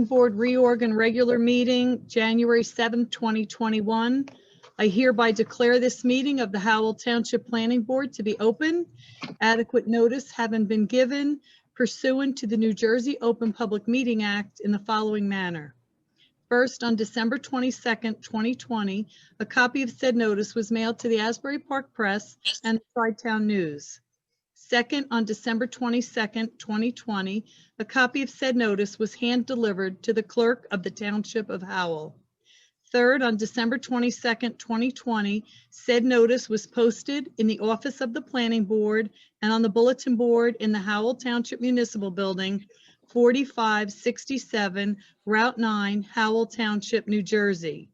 Planning Board reorg and regular meeting, January 7th, 2021. I hereby declare this meeting of the Howell Township Planning Board to be open. Adequate notice having been given pursuant to the New Jersey Open Public Meeting Act in the following manner. First, on December 22nd, 2020, a copy of said notice was mailed to the Asbury Park Press and the Tri-Town News. Second, on December 22nd, 2020, a copy of said notice was hand-delivered to the clerk of the Township of Howell. Third, on December 22nd, 2020, said notice was posted in the office of the Planning Board and on the bulletin board in the Howell Township Municipal Building, 4567 Route 9, Howell Township, New Jersey.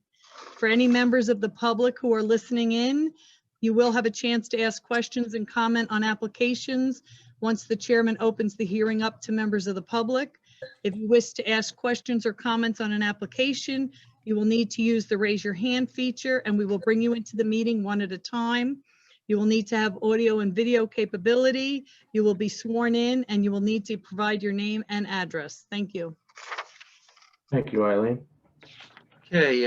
For any members of the public who are listening in, you will have a chance to ask questions and comment on applications once the chairman opens the hearing up to members of the public. If you wish to ask questions or comments on an application, you will need to use the raise your hand feature and we will bring you into the meeting one at a time. You will need to have audio and video capability. You will be sworn in and you will need to provide your name and address. Thank you. Thank you, Eileen. Okay,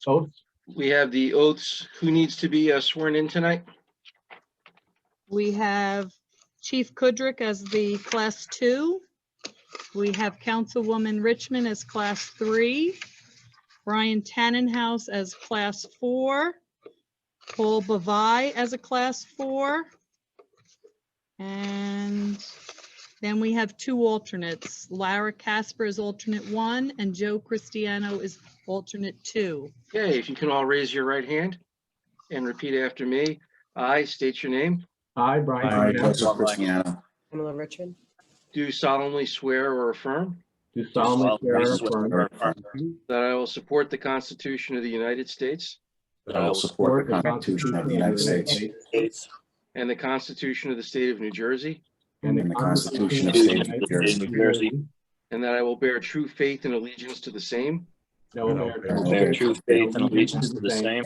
Oaths? we have the oaths. Who needs to be sworn in tonight? We have Chief Kudrick as the Class 2. We have Councilwoman Richmond as Class 3. Brian Tannenhouse as Class 4. Paul Bavai as a Class 4. And then we have two alternates. Lara Casper is alternate 1 and Joe Cristiano is alternate 2. Okay, if you can all raise your right hand and repeat after me. I state your name. I, Brian Cristiano. Pamela Richmond. Do solemnly swear or affirm do solemnly swear and affirm that I will support the Constitution of the United States That I will support the Constitution of the United States and the Constitution of the State of New Jersey, and and the Constitution of the State of New Jersey, and that I will bear true faith and allegiance to the same bear true faith and allegiance to the same,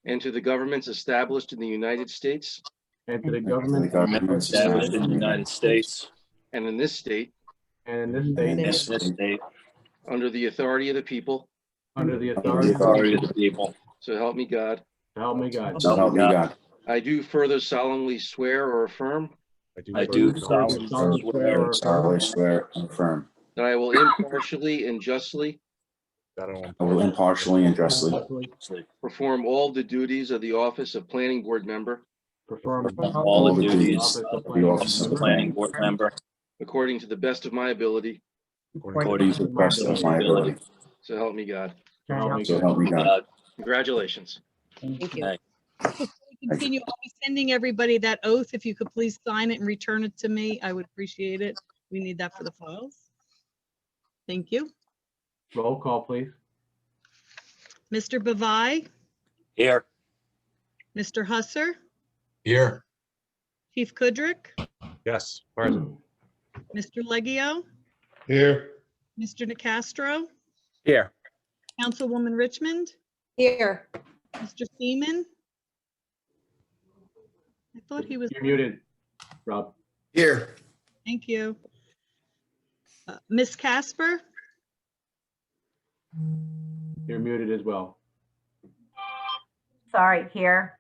and to the governments established in the United States and to the and to the government government established in the United States and in this state and in and in this this state state, under the authority of the people, under the under the authority authority of the people. so help me God. to help me God. So help me God. I do further solemnly swear or affirm I do solemnly swear Solemnly swear and affirm that I will impartially and justly I will impartially and justly perform all the duties of the office of Planning Board member Perform all the duties of the office of planning board member according to the best of my ability, according to the best of my ability. so help me God. So help me God. God. Congratulations. Thank you. Thank Before we continue, I'll be sending everybody that oath. If you could please sign it and return it to me, I would appreciate it. We need that for the files. Thank you. Roll call, please. Mr. Bavai, Here. Mr. Husser, Here. Chief Kudrick, Yes. Present. Mr. Leggio, Here. Mr. Nicastro, Here. Councilwoman Richmond, Here. Mr. Seaman. I thought he was, You're muted, Rob. Here. thank you. Ms. Casper, You're muted as well. Sorry, here.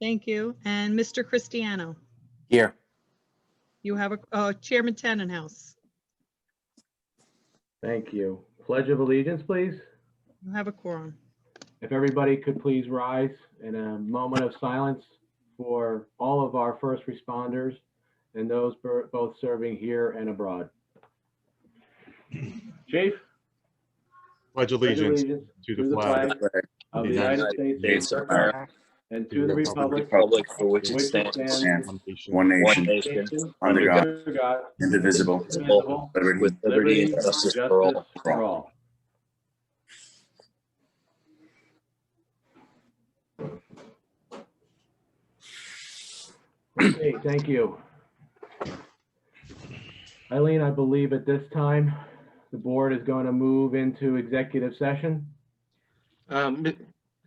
thank you. And Mr. Cristiano, Here. you have a, Chairman Tannenhouse, Thank you. Pledge of allegiance, please. you have a quorum. If everybody could please rise in a moment of silence for all of our first responders and those both serving here and abroad. Chief. Pledge allegiance to the flag of the United States of America and to the republic for which it stands, One one nation, nation, under God, under God, indivisible, with liberty and justice for all. for all. Okay, thank you. Eileen, I believe at this time, the board is going to move into executive session.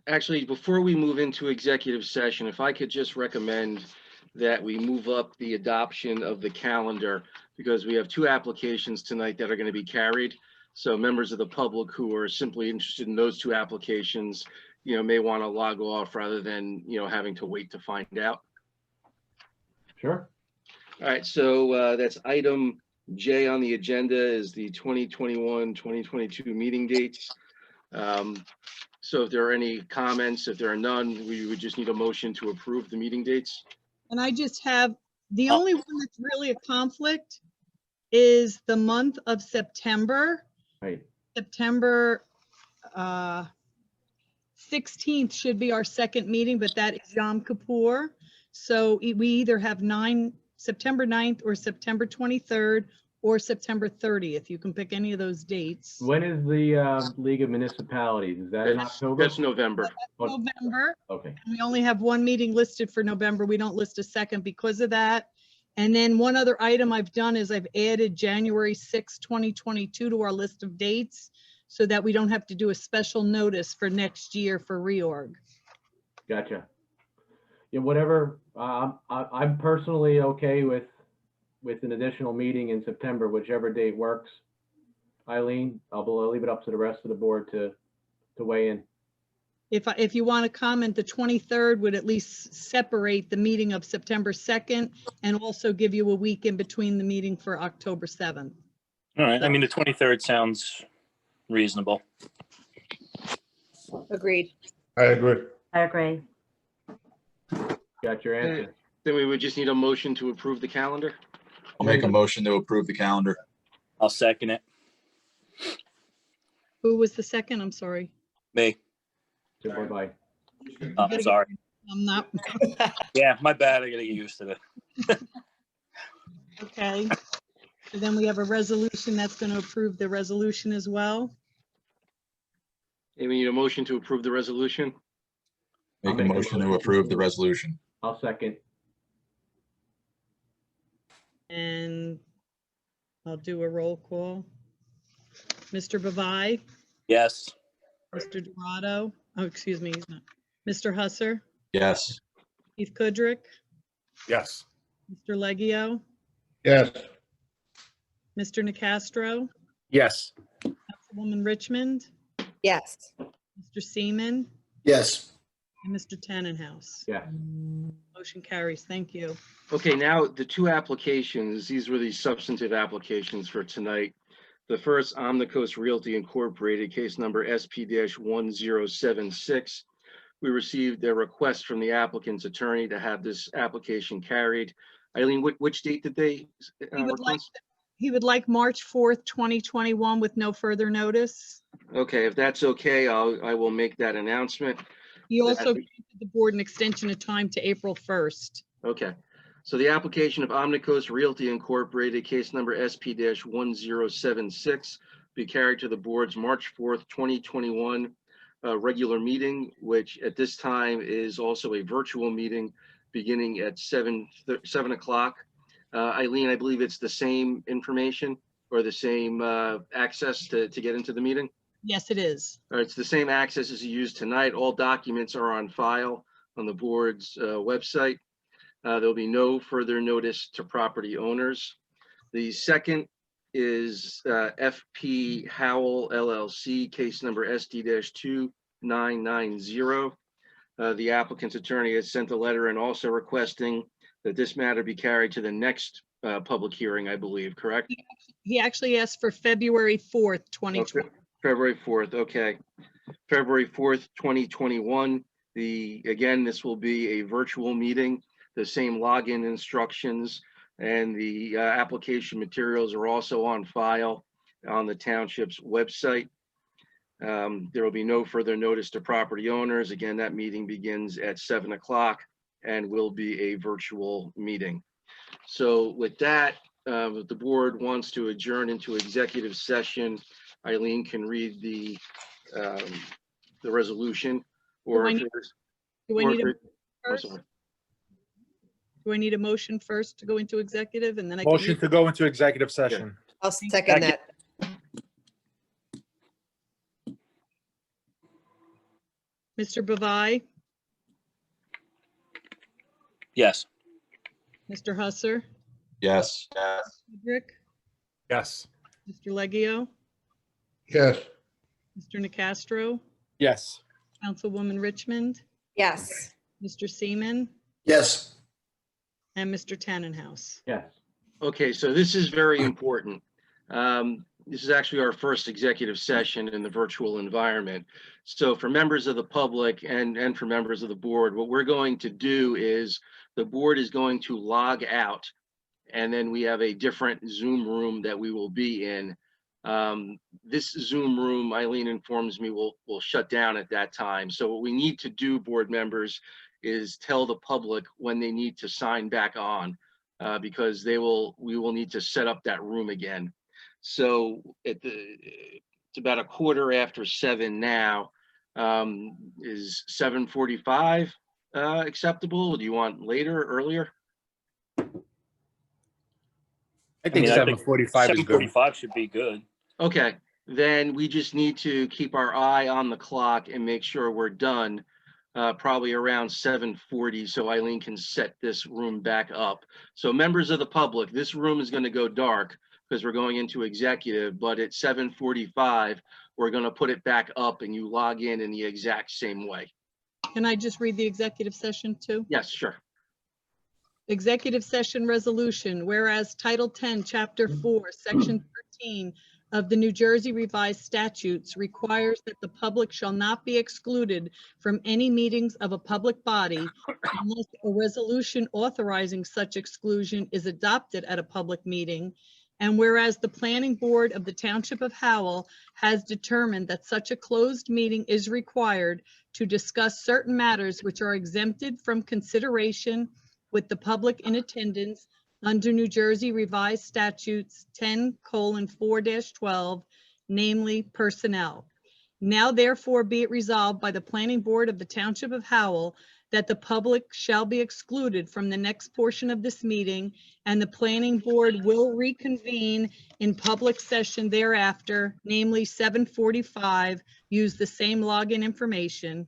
Actually, before we move into executive session, if I could just recommend that we move up the adoption of the calendar, because we have two applications tonight that are going to be carried. So members of the public who are simply interested in those two applications, may want to log off rather than, having to wait to find out. Sure. All right, so that's item J on the agenda is the 2021-2022 meeting dates. So if there are any comments, if there are none, we would just need a motion to approve the meeting dates. And I just have, the only one that's really a conflict is the month of September. Right. September 16th should be our second meeting, but that is Yom Kippur. So we either have September 9th or September 23rd or September 30th. You can pick any of those dates. When is the League of Municipalities? Is that in October? That's November. November. Okay. We only have one meeting listed for November. We don't list a second because of that. And then one other item I've done is I've added January 6, 2022 to our list of dates so that we don't have to do a special notice for next year for reorg. Gotcha. Yeah, whatever. I'm personally okay with an additional meeting in September, whichever date works. Eileen, I'll leave it up to the rest of the board to weigh in. If you want to comment, the 23rd would at least separate the meeting of September 2nd and also give you a week in between the meeting for October 7th. All right. I mean, the 23rd sounds reasonable. Agreed. I agree. I agree. Got your answer. Then we would just need a motion to approve the calendar. I'll make a motion to approve the calendar. I'll second it. Who was the second? I'm sorry. Me. Good bye. I'm sorry. I'm not. Yeah, my bad. I gotta get used to it. Okay. So then we have a resolution that's going to approve the resolution as well. And we need a motion to approve the resolution. Make a motion to approve the resolution. I'll second. And I'll do a roll call. Mr. Bavai, Yes. Mr. Dorado, oh, excuse me, he's not. Mr. Husser, Yes. Keith Kudrick, Yes. Mr. Leggio, Yes. Mr. Nacastro, Yes. Councilwoman Richmond, Yes. Mr. Seaman, Yes. and Mr. Tannenhouse. Yeah. Motion carries. Thank you. Okay, now the two applications, these were the substantive applications for tonight. The first, Omnicoast Realty Incorporated, case number SP-1076. We received a request from the applicant's attorney to have this application carried. Eileen, which date did they request? He would like March 4th, 2021 with no further notice. Okay, if that's okay, I will make that announcement. He also granted the board an extension of time to April 1st. Okay, so the application of Omnicoast Realty Incorporated, case number SP-1076, be carried to the board's March 4th, 2021 regular meeting, which at this time is also a virtual meeting beginning at 7 o'clock. Eileen, I believe it's the same information or the same access to get into the meeting? Yes, it is. All right, it's the same access as you used tonight. All documents are on file on the board's website. There'll be no further notice to property owners. The second is FP Howell LLC, case number SD-2990. The applicant's attorney has sent a letter and also requesting that this matter be carried to the next public hearing, I believe, correct? He actually asked for February 4th, 2020. Okay. February 4th, okay. February 4th, 2021. Again, this will be a virtual meeting. The same login instructions and the application materials are also on file on the township's website. There will be no further notice to property owners. Again, that meeting begins at 7 o'clock and will be a virtual meeting. So with that, the board wants to adjourn into executive session. Eileen can read the resolution, or if there's. Do I need a I'm first? sorry. Do I need a motion first to go into executive and then I can Motion read? to go into executive session. I'll second that. Mr. Bavai, Yes. Mr. Yes. Kudrick, Yes. Mr. Leggio, Yes. Mr. Nacastro, Yes. Councilwoman Richmond, Yes. Mr. Seaman, Yes. and Mr. Tannenhouse. Yes. Okay, so this is very important. This is actually our first executive session in the virtual environment. So for members of the public and for members of the board, what we're going to do is the board is going to log out, and then we have a different Zoom room that we will be in. This Zoom room, Eileen informs me, will shut down at that time. So what we need to do, board members, is tell the public when they need to sign back on, because we will need to set up that room again. So it's about 7:15 now. Is 7:45 acceptable? Do you want later, earlier? I think mean, I think 7:45 is good. 7:45 should be good. Okay, then we just need to keep our eye on the clock and make sure we're done probably around 7:40, so Eileen can set this room back up. So members of the public, this room is going to go dark because we're going into executive, but at 7:45, we're going to put it back up and you log in the exact same way. Can I just read the executive session too? Yes, sure. Executive session resolution, whereas Title 10, Chapter 4, Section 13 of the New Jersey Revised Statutes requires that the public shall not be excluded from any meetings of a public body unless a resolution authorizing such exclusion is adopted at a public meeting. And whereas the Planning Board of the Township of Howell has determined that such a closed meeting is required to discuss certain matters which are exempted from consideration with the public in attendance under New Jersey Revised Statutes 10:4-12, namely personnel. Now therefore be it resolved by the Planning Board of the Township of Howell that the public shall be excluded from the next portion of this meeting, and the Planning Board will reconvene in public session thereafter, namely 7:45, use the same login information.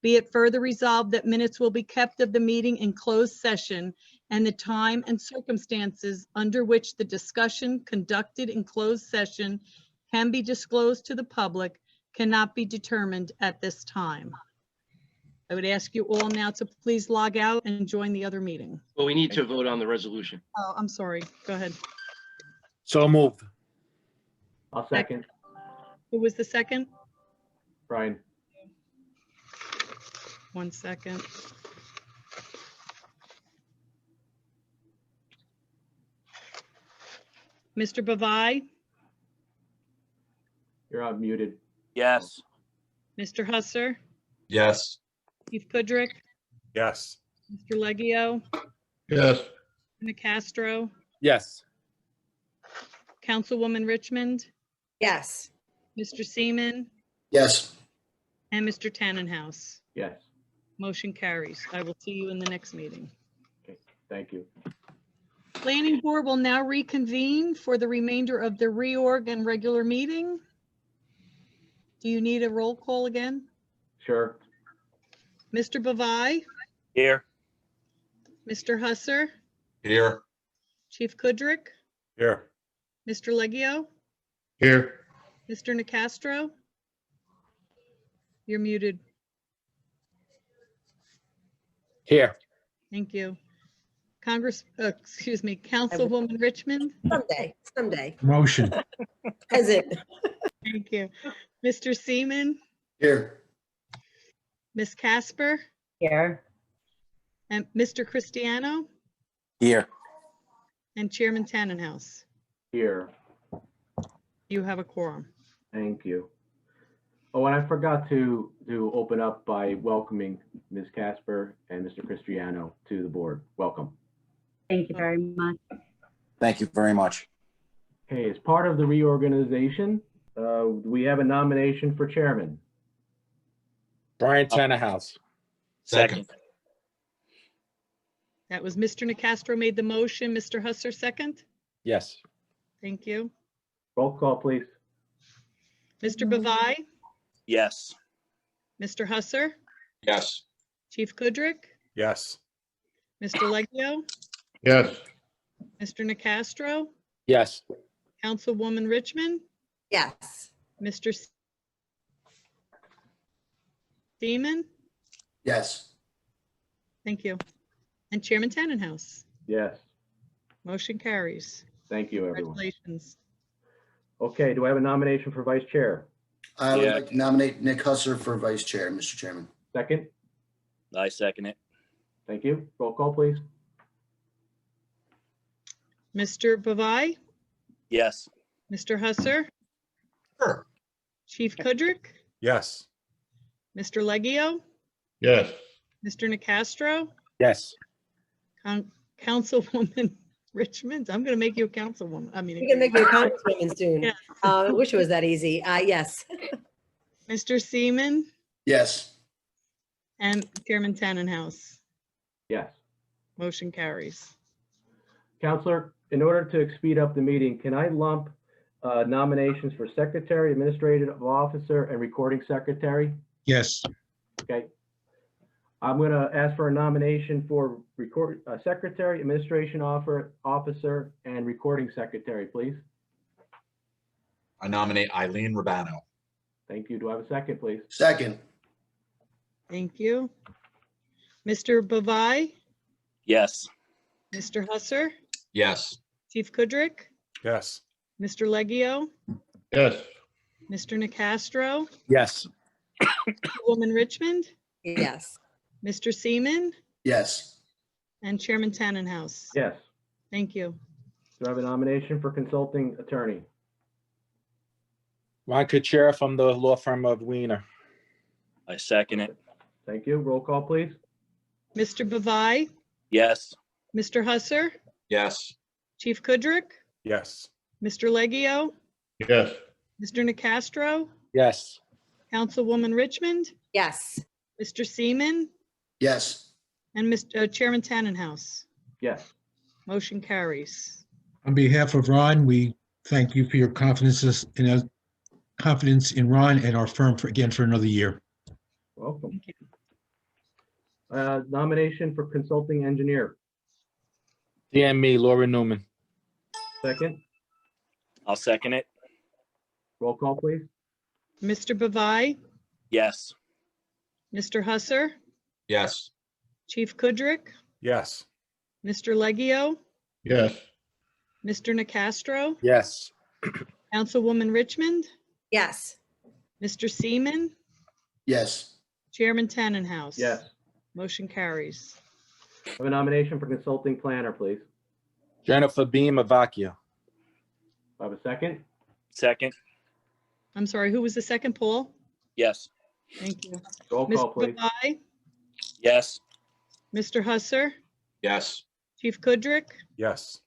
Be it further resolved that minutes will be kept of the meeting in closed session, and the time and circumstances under which the discussion conducted in closed session can be disclosed to the public cannot be determined at this time. I would ask you all now to please log out and join the other meeting. Well, we need to vote on the resolution. Oh, I'm sorry. Go ahead. So moved. I'll second. Who was the second? Brian. 1 second. Mr. Bavai, You're unmuted. Yes. Mr. Husser, Yes. Chief Kudrick, Yes. Mr. Leggio, Yes. Nacastro, Yes. Councilwoman Richmond, Yes. Mr. Seaman, Yes. and Mr. Tannenhouse. Yes. Motion carries. I will see you in the next meeting. Okay. Thank you. Planning Board will now reconvene for the remainder of the reorg and regular meeting. Do you need a roll call again? Sure. Mr. Bavai, Here. Mr. Husser, Here. Chief Kudrick, Here. Mr. Leggio, Here. Mr. Nacastro. You're muted. Here. Thank you. Councilwoman Richmond. Someday. Motion. Present. Thank you. Mr. Seaman, Here. Ms. Casper, Here. and Mr. Cristiano, Here. and Chairman Tannenhouse. Here. You have a quorum. Thank you. Oh, and I forgot to open up by welcoming Ms. Casper and Mr. Cristiano to the board. Welcome. Thank you very much. Thank you very much. Okay, as part of the reorganization, we have a nomination for chairman. Brian Tannenhouse. Second. That was Mr. Nacastro made the motion. Mr. Husser, second. Yes. Thank you. Roll call, please. Mr. Bavai, Yes. Mr. Husser, Yes. Chief Kudrick, Yes. Mr. Leggio, Yes. Mr. Nacastro, Yes. Councilwoman Richmond, Yes. Mr. Seaman? Yes. Thank you. And Chairman Tannenhouse? Yes, Motion carries. thank you, everyone. Congratulations. Okay, do I have a nomination for vice chair? I would Yeah. like to nominate Nick Husser for vice chair, Mr. Chairman. Second, I second it. thank you. Roll call, please. Mr. Bavai? Yes. Mr. Husser? Sure. Chief Kudrick? Yes. Mr. Leggio? Yes. Mr. Nacastro? Yes. Councilwoman Richmond? I'm going to make you a councilwoman. You can make your congresswoman soon. Yeah. I wish it was that easy. Yes. Mr. Seaman Yes. and Chairman Tannenhouse. Yes. Motion carries. Counselor, in order to speed up the meeting, can I lump nominations for secretary, administrative officer, and recording secretary? Yes. Okay. I'm going to ask for a nomination for secretary, administration officer, and recording secretary, please. I nominate Eileen Rabano. Thank you. Do I have a second, please? Second. Thank you. Mr. Bavai? Yes. Mr. Husser? Yes. Chief Kudrick? Yes. Mr. Leggio? Yes. Mr. Nacastro? Yes. Woman Richmond? Yes. Mr. Seaman? Yes. And Chairman Tannenhouse. Yes. Thank you. Do I have a nomination for consulting attorney? Ron Kuchera from the law firm of Weiner. I second it. Thank you. Roll call, please. Mr. Bavai? Yes. Mr. Husser? Yes. Chief Kudrick? Yes. Mr. Leggio? Yes. Mr. Nacastro? Yes. Councilwoman Richmond? Yes. Mr. Seaman? Yes. And Mr. Chairman Tannenhouse. Yes. Motion carries. On behalf of Ron, we thank you for your confidence in Ron and our firm for another year. Welcome. Thank you. Nomination for consulting engineer. DME, Laura Newman. Second. I'll second it. Roll call, please. Mr. Bavai? Yes. Mr. Husser? Yes. Chief Kudrick? Yes. Mr. Leggio? Yes. Mr. Nacastro? Yes. Councilwoman Richmond? Yes. Mr. Seaman? Yes. Chairman Tannenhouse. Yes. Motion carries. I have a nomination for consulting planner, please. Jennifer Beam Avakia. I have a second. Second. I'm sorry, who was the second, Paul? Yes. Thank you. Roll call, Mr. please. Bavai? Yes. Mr. Husser? Yes. Chief Kudrick? Yes.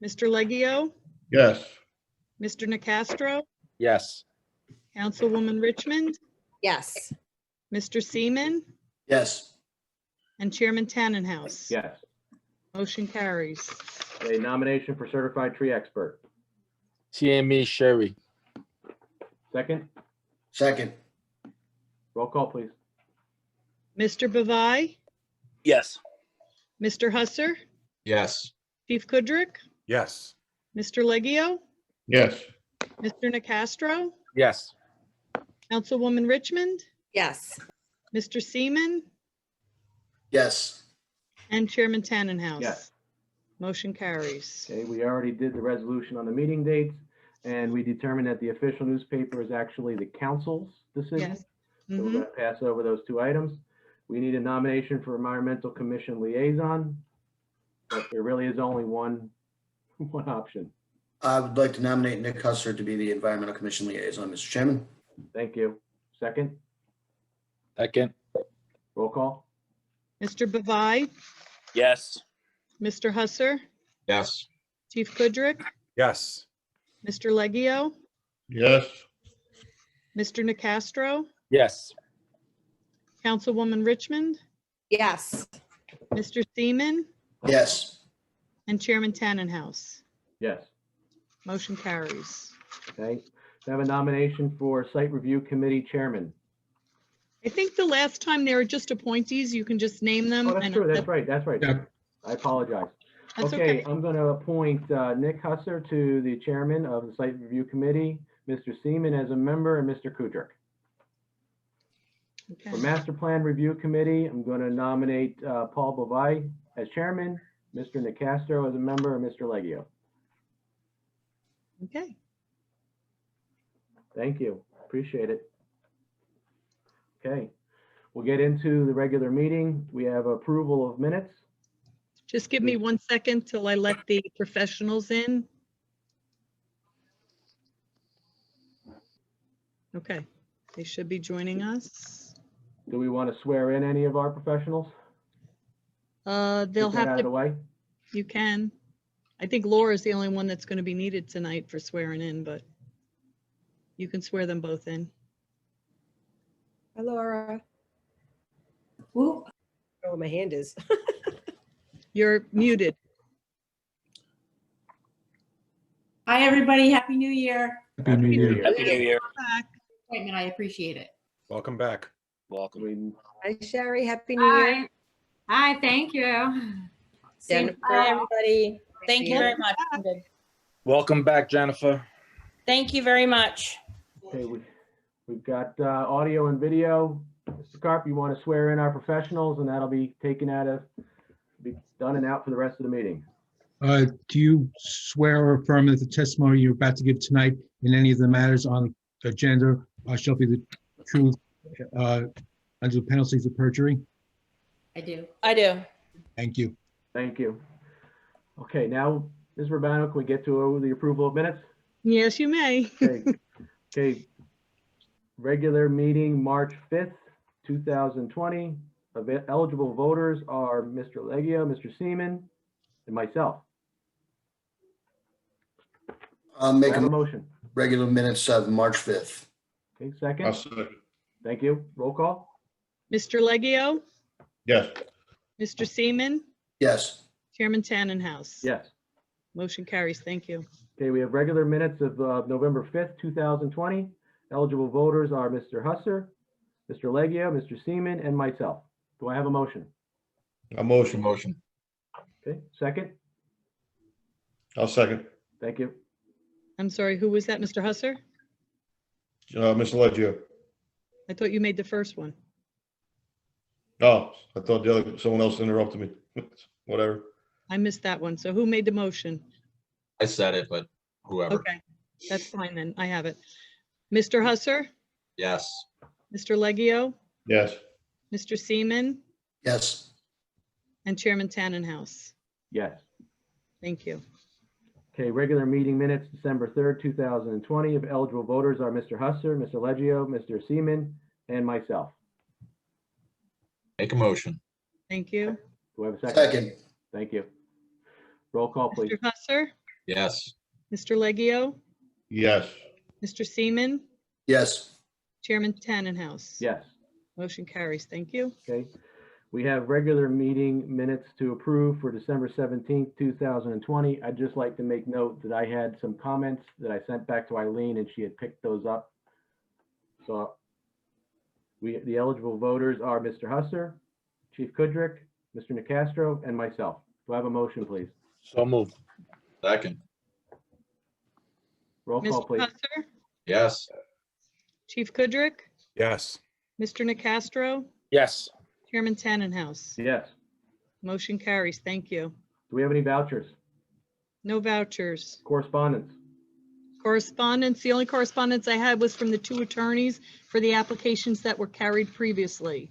Mr. Leggio? Yes. Mr. Nacastro? Yes. Councilwoman Richmond? Yes. Mr. Seaman? Yes. And Chairman Tannenhouse. Yes. Motion carries. A nomination for certified tree expert. TME Sherry. Second. Second. Roll call, please. Mr. Bavai? Yes. Mr. Husser? Yes. Chief Kudrick? Yes. Mr. Leggio? Yes. Mr. Nacastro? Yes. Councilwoman Richmond? Yes. Mr. Seaman? Yes. And Chairman Tannenhouse. Yes. Motion carries. Okay, we already did the resolution on the meeting dates, and we determined that the official newspaper is actually the council's decision. Yes. So we're Mhm. going to pass over those two items. We need a nomination for Environmental Commission Liaison, but there really is only one option. I would like to nominate Nick Husser to be the Environmental Commission Liaison, Mr. Chairman. Thank you. Second, Second. roll call. Mr. Bavai? Yes. Mr. Husser? Yes. Chief Kudrick? Yes. Mr. Leggio? Yes. Mr. Nacastro? Yes. Councilwoman Richmond? Yes. Mr. Seaman? Yes. And Chairman Tannenhouse. Yes. Motion carries. Okay. We have a nomination for Site Review Committee Chairman. I think the last time they were just appointees, you can just name them. Oh, that's and- true. That's right. That's right. Yeah. I apologize. That's Okay, okay. I'm going to appoint Nick Husser to the chairman of the Site Review Committee, Mr. Seaman as a member, and Mr. Kudrick. For Okay. Master Plan Review Committee, I'm going to nominate Paul Bovai as chairman, Mr. Nicastro as a member, and Mr. Leggio. Okay. Thank you. Appreciate it. Okay, we'll get into the regular meeting. We have approval of minutes. Just give me 1 second till I let the professionals in. Okay, they should be joining us. Do we want to swear in any of our professionals? They'll Get that have out of the to, way. you can. I think Laura's the only one that's going to be needed tonight for swearing in, but you can swear them both in. Hi, Laura. Whoop. Oh, my hand is. You're muted. Hi, everybody. Happy New Year. Happy New Year. Happy New Year. Back. Appointment. I appreciate it. Welcome back. Welcome. We- Hi, Sherry. Happy New Year. Hi, thank you. Jennifer. Hi, everybody. Thank you Yeah. very much. I'm good. Welcome back, Jennifer. Thank you very much. Okay, we've got audio and video. Mr. Carp, you want to swear in our professionals, and that'll be taken be done and out for the rest of the meeting. Do you swear or affirm that the testimony you're about to give tonight in any of the matters on the agenda shall be the truth under the penalties of perjury? I do. I do. Thank you. Thank you. Okay, now, Ms. Urbano, can we get to the approval of minutes? Yes, you may. Okay. Okay. Regular meeting, March 5th, 2020. Eligible voters are Mr. Leggio, Mr. Seaman, and myself. I'll make Have a a motion. regular minutes of March 5th. Okay, I'll second. second. Thank you. Roll call. Mr. Leggio, Yes. Mr. Seaman, Yes. Chairman Tannenhouse. Yes. Motion carries. Thank you. Okay, we have regular minutes of November 5th, 2020. Eligible voters are Mr. Husser, Mr. Leggio, Mr. Seaman, and myself. Do I have a motion? A motion. Motion. Okay, second. I'll second. Thank you. I'm sorry, who was that, Mr. Husser? Mr. Leggio. I thought you made the first one. Oh, I thought someone else interrupted me. Whatever. I missed that one. So who made the motion? I said it, but whoever. Okay, that's fine then. I have it. Mr. Husser, Yes. Mr. Leggio, Yes. Mr. Seaman, Yes. and Chairman Tannenhouse. Yes. Thank you. Okay, regular meeting minutes, December 3rd, 2020. Of eligible voters are Mr. Husser, Mr. Leggio, Mr. Seaman, and myself. Make a motion. Thank you. Do I have a second? Second. Thank you. Roll call, please. Mr. Husser, Yes. Mr. Leggio, Yes. Mr. Seaman, Yes. Chairman Tannenhouse. Yes. Motion carries. Thank you. Okay. We have regular meeting minutes to approve for December 17th, 2020. I'd just like to make note that I had some comments that I sent back to Eileen, and she had picked those up. So the eligible voters are Mr. Husser, Chief Kudrick, Mr. Nicastro, and myself. Do I have a motion, please? So moved. Second. Roll call, Mr. please. Husser, Yes. Chief Kudrick, Yes. Mr. Nicastro, Yes. Chairman Tannenhouse. Yes. Motion carries. Thank you. Do we have any vouchers? No vouchers. Correspondence? Correspondence, the only correspondence I had was from the two attorneys for the applications that were carried previously.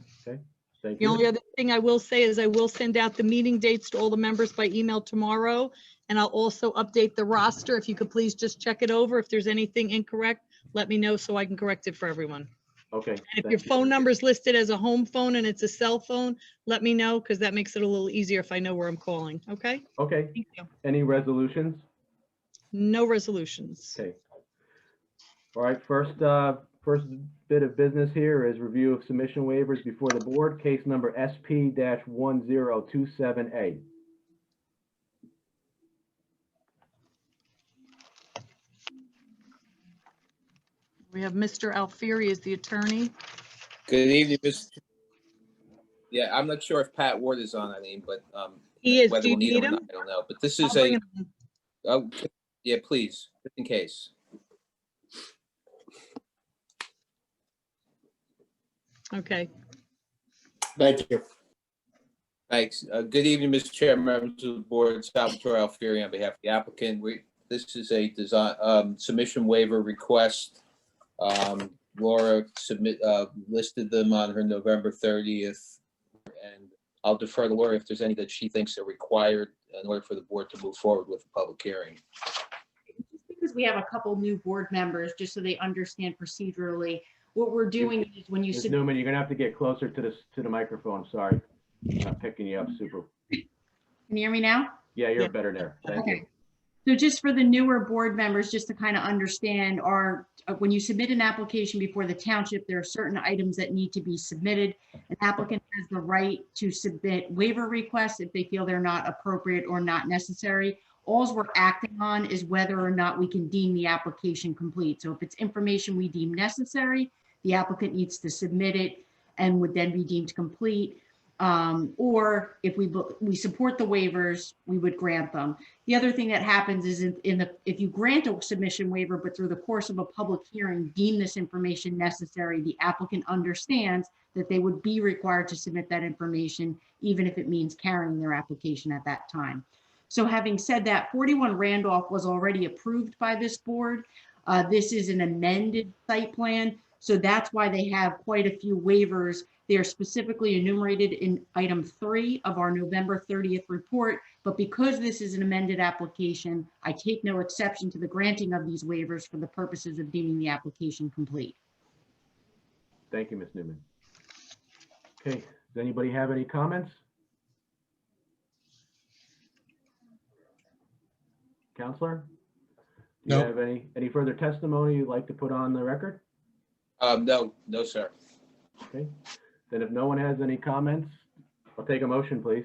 Thank The only you. other thing I will say is I will send out the meeting dates to all the members by email tomorrow. And I'll also update the roster. If you could please just check it over. If there's anything incorrect, let me know so I can correct it for everyone. Okay. And if thank your you. phone number is listed as a home phone and it's a cell phone, let me know because that makes it a little easier if I know where I'm calling. Okay? Okay. Thank you. Any resolutions? No resolutions. Okay. All right, first bit of business here is review of submission waivers before the board, case number SP-1027A. We have Mr. Alfieri as the attorney. Good evening, Mr. Yeah, I'm not sure if Pat Ward is on, Eileen, but He is. whether Do you we'll need need him or him? not, I don't know. But this I'll is bring a, him in. oh, yeah, please, just in case. Okay, Thank you. Thanks. Good evening, Mr. Chair, members of the board. Salvatore Alfieri on behalf of the applicant. This is a design submission waiver request. Laura listed them on her November 30th. And I'll defer to Laura if there's any that she thinks are required in order for the board to move forward with the public hearing. Just because we have a couple new board members, just so they understand procedurally, what we're doing is when you Ms. submit. Newman, you're gonna have to get closer to the microphone. Sorry. I'm not picking you up super. Can you hear me now? Yeah, you're Yeah. better there. Thank you. So just for the newer board members, just to kind of understand, when you submit an application before the township, there are certain items that need to be submitted. An applicant has the right to submit waiver requests if they feel they're not appropriate or not necessary. All we're acting on is whether or not we can deem the application complete. So if it's information we deem necessary, the applicant needs to submit it and would then be deemed complete. Or if we support the waivers, we would grant them. The other thing that happens is if you grant a submission waiver, but through the course of a public hearing, deem this information necessary, the applicant understands that they would be required to submit that information, even if it means carrying their application at that time. So having said that, 41 Randolph was already approved by this board. This is an amended site plan. So that's why they have quite a few waivers. They are specifically enumerated in item 3 of our November 30th report. But because this is an amended application, I take no exception to the granting of these waivers for the purposes of deeming the application complete. Thank you, Ms. Newman. Okay, does anybody have any comments? Counselor? Do you No. have any further testimony you'd like to put on the record? No, sir. Okay, then if no one has any comments, I'll take a motion, please.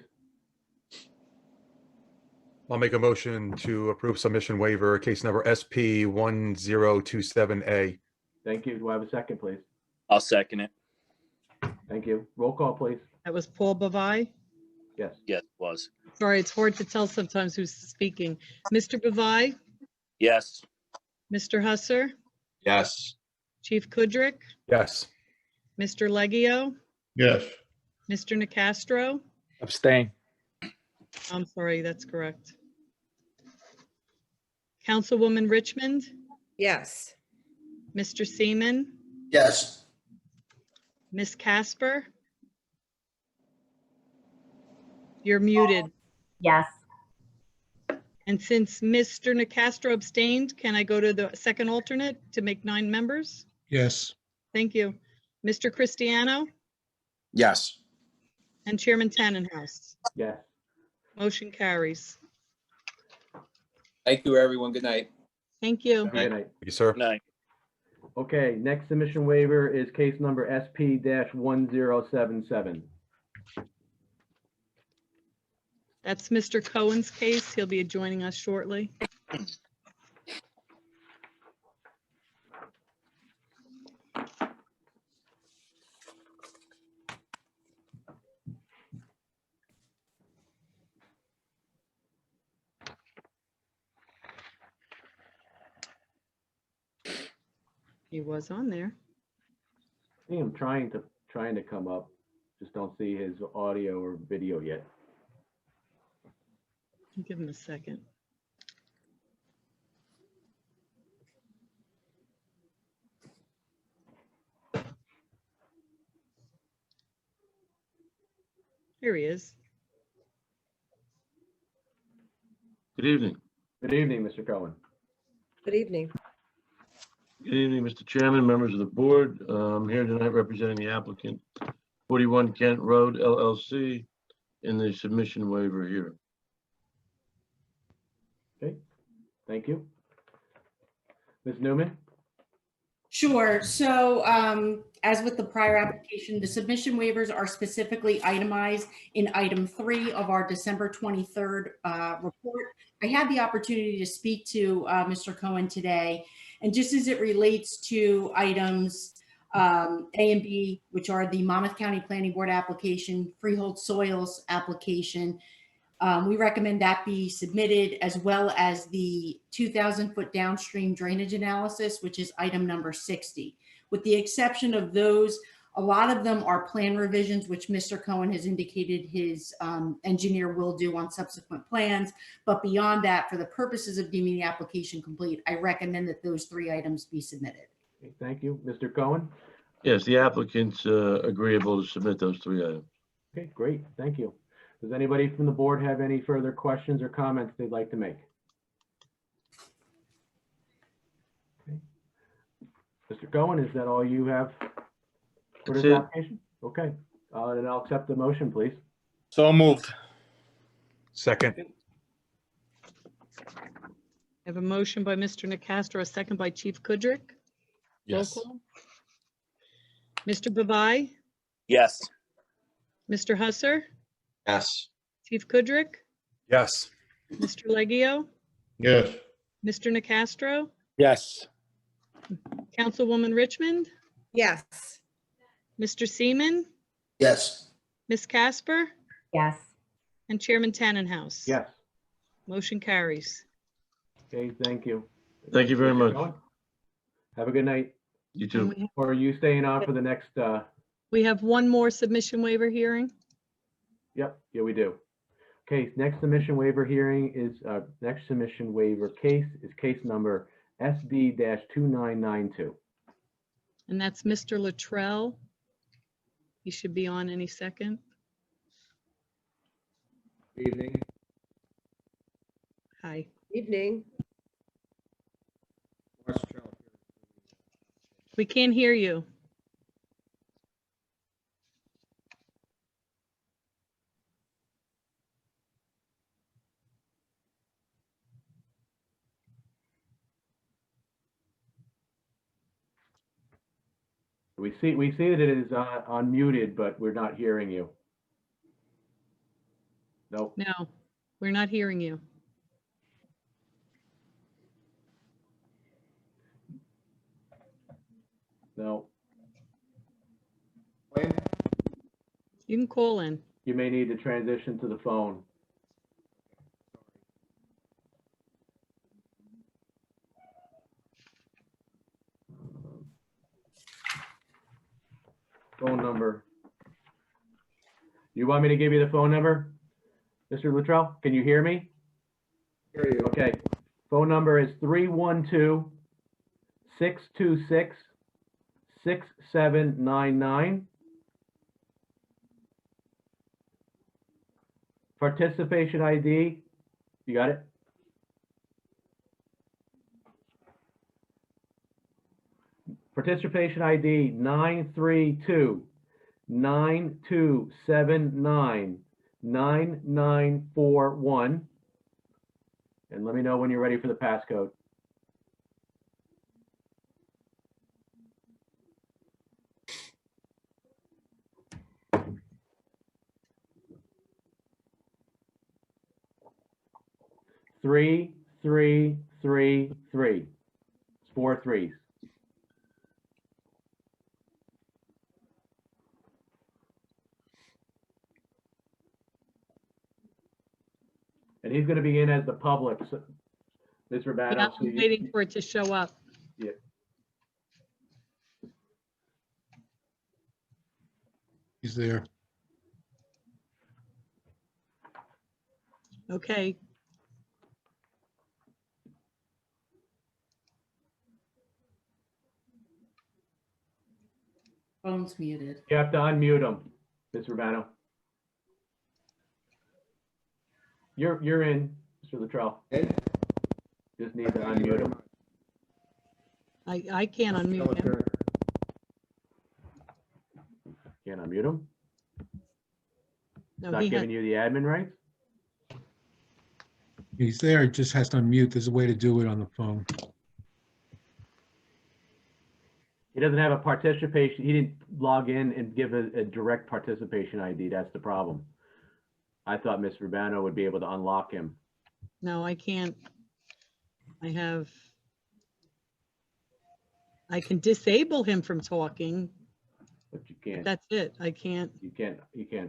I'll make a motion to approve submission waiver, case number SP 1027A. Thank you. Do I have a second, please? I'll second it. Thank you. Roll call, please. that was Paul Bavai. Yes. Yes, it was. Sorry, it's hard to tell sometimes who's speaking. Mr. Bavai, Yes. Mr. Husser, Yes. Chief Kudrick, Yes. Mr. Leggio, Yes. Mr. Nacastro. Abstain. I'm sorry, that's correct. Councilwoman Richmond, Yes. Mr. Seaman, Yes. Ms. Casper. You're muted. Yes. And since Mr. Nacastro abstained, can I go to the second alternate to make 9 members? Yes. Thank you. Mr. Cristiano Yes. and Chairman Tannenhouse. Yes. Motion carries. Thank you, everyone. Good night. Thank you. Good night. Thank you, sir. Night. Okay, next submission waiver is case number SP-1077. That's Mr. Cohen's case. He'll be joining us shortly. He was on there. I think I'm trying to come up. Just don't see his audio or video yet. Give him a second. Here he is. Good evening. Good evening, Mr. Cohen. Good evening. Good evening, Mr. Chairman, members of the board. I'm here tonight representing the applicant, 41 Kent Road LLC, in the submission waiver here. Okay, thank you. Ms. Newman? Sure. So as with the prior application, the submission waivers are specifically itemized in item 3 of our December 23rd report. I had the opportunity to speak to Mr. Cohen today, and just as it relates to items A and B, which are the Monmouth County Planning Board application, freehold soils application, we recommend that be submitted, as well as the 2,000-foot downstream drainage analysis, which is item number 60. With the exception of those, A lot of them are plan revisions, which Mr. Cohen has indicated his engineer will do on subsequent plans. But beyond that, for the purposes of deeming the application complete, I recommend that those 3 items be submitted. Okay, thank you. Mr. Cohen? Yes, the applicant's agreeable to submit those 3 items. Okay, great. Thank you. Does anybody from the board have any further questions or comments they'd like to make? Okay. Mr. Cohen, is that all you have for That's this it. application? Okay, then I'll accept the motion, please. So moved. Second. I have a motion by Mr. Nacastro, a second by Chief Kudrick. Roll Yes. call. Mr. Bavai, Yes. Mr. Husser, Yes. Chief Kudrick, Yes. Mr. Leggio, Yes. Mr. Nacastro, Yes. Councilwoman Richmond, Yes. Mr. Seaman, Yes. Ms. Casper, Yes. and Chairman Tannenhouse. Yes. Motion carries. Okay, thank you. Thank you very Mr. much. Cohen, have a good night. You And too. Or are you staying on for the next, we have one more submission waiver hearing. yep, yeah, we do. Okay, next submission waiver hearing is, next submission waiver case is case number SD-2992. And that's Mr. Luttrell. He should be on any second. Evening. Hi. Evening. We can't hear you. We see that it is unmuted, but we're not hearing you. Nope. No, we're not hearing you. No. You can call in. You may need to transition to the phone. Phone number. You want me to give you the phone number? Mr. Luttrell, can you hear me? Hear you. Okay. Phone number is 312-626-6799. Participation ID, you got it? Participation ID 932-9279-9941. And let me know when you're ready for the passcode. Three, three, three, three. It's 4 3s. And he's going to be in as the public, so, Ms. Urbano. Yeah, so I'm waiting for it to show up. Yeah. He's there. Okay. Phone's muted. You have to unmute him, Ms. Urbano. You're in, Mr. Luttrell. Just need to unmute him. I can't unmute him. Can't unmute him? No, Not he giving had, you the admin rights? He's there, he just has to unmute. There's a way to do it on the phone. He doesn't have a participation, he didn't log in and give a direct participation ID, that's the problem. I thought Ms. Urbano would be able to unlock him. no, I can't. I can disable him from talking. But you can't, That's it. I can't, you can't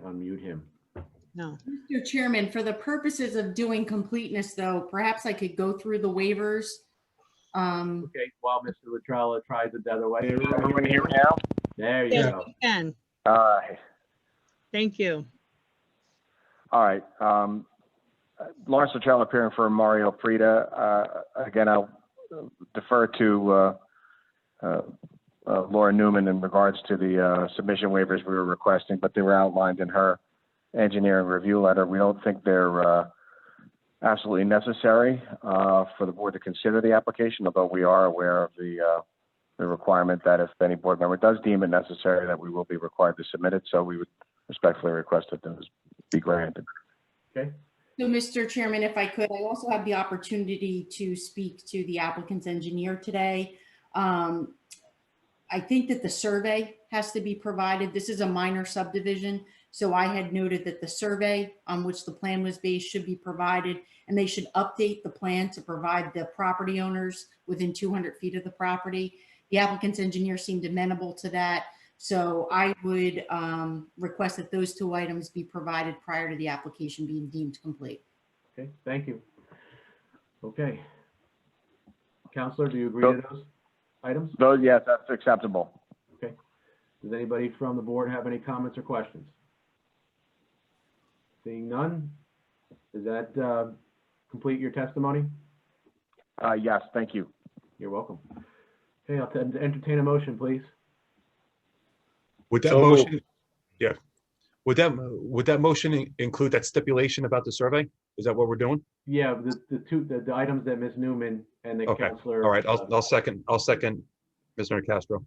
unmute him. no. Mr. Chairman, for the purposes of doing completeness, though, perhaps I could go through the waivers. Okay, while Mr. Luttrell tries it the other way. Everyone hear me now? There you Yes, go. you can. All right. Thank you. All right. Lawrence Luttrell appearing for Mario Prida. Again, I'll defer to Laura Newman in regards to the submission waivers we were requesting, but they were outlined in her engineering review letter. We don't think they're absolutely necessary for the board to consider the application, although we are aware of the requirement that if any board member does deem it necessary, that we will be required to submit it. So we would respectfully request that those be granted. Okay. So, Mr. Chairman, if I could, I also have the opportunity to speak to the applicant's engineer today. I think that the survey has to be provided. This is a minor subdivision, so I had noted that the survey on which the plan was based should be provided, and they should update the plan to provide the property owners within 200 feet of the property. The applicant's engineer seemed amenable to that, so I would request that those two items be provided prior to the application being deemed complete. Okay, thank you. Okay. Counselor, do you agree to those items? Those, yes, that's acceptable. Okay. Does anybody from the board have any comments or questions? Seeing none, does that complete your testimony? Yes, thank you. You're welcome. Okay, I'll entertain a motion, please. Would that So moved. motion, yeah, would that motion include that stipulation about the survey? Is that what we're doing? Yeah, the items that Ms. Newman and the Okay, counselor. all right, I'll second Mr. Castro.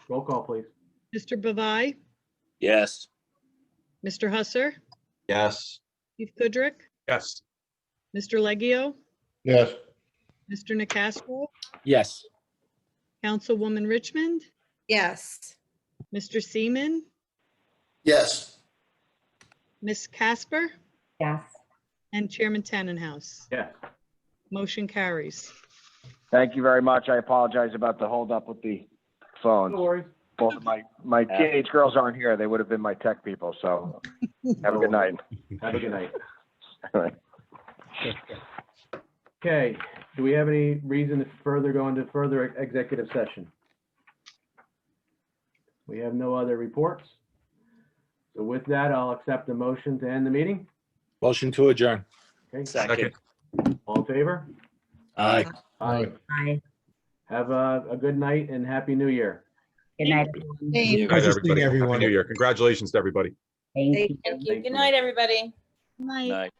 Roll call, please. Mr. Bavai, Yes. Mr. Husser, Yes. Keith Goodrick, Yes. Mr. Leggio, Yes. Mr. Nacastro, Yes. Councilwoman Richmond, Yes. Mr. Seaman, Yes. Ms. Casper, Yes. and Chairman Tannenhouse. Yes. Motion carries. Thank you very much. I apologize about the holdup with the phones. No worries. Both of my teenage girls aren't here. They would have been my tech people. So have a good night. Have a good night. All right. Okay, do we have any reason to further go into further executive session? We have no other reports. So with that, I'll accept the motion to end the meeting. Motion to adjourn. Okay, Second. all in favor? Aye. Aye. Aye. Have a good night and Happy New Year. Good night. Good night, everybody. Happy New Year. Congratulations to everybody. Thank you. Thank you. Good night, everybody. Night. Night.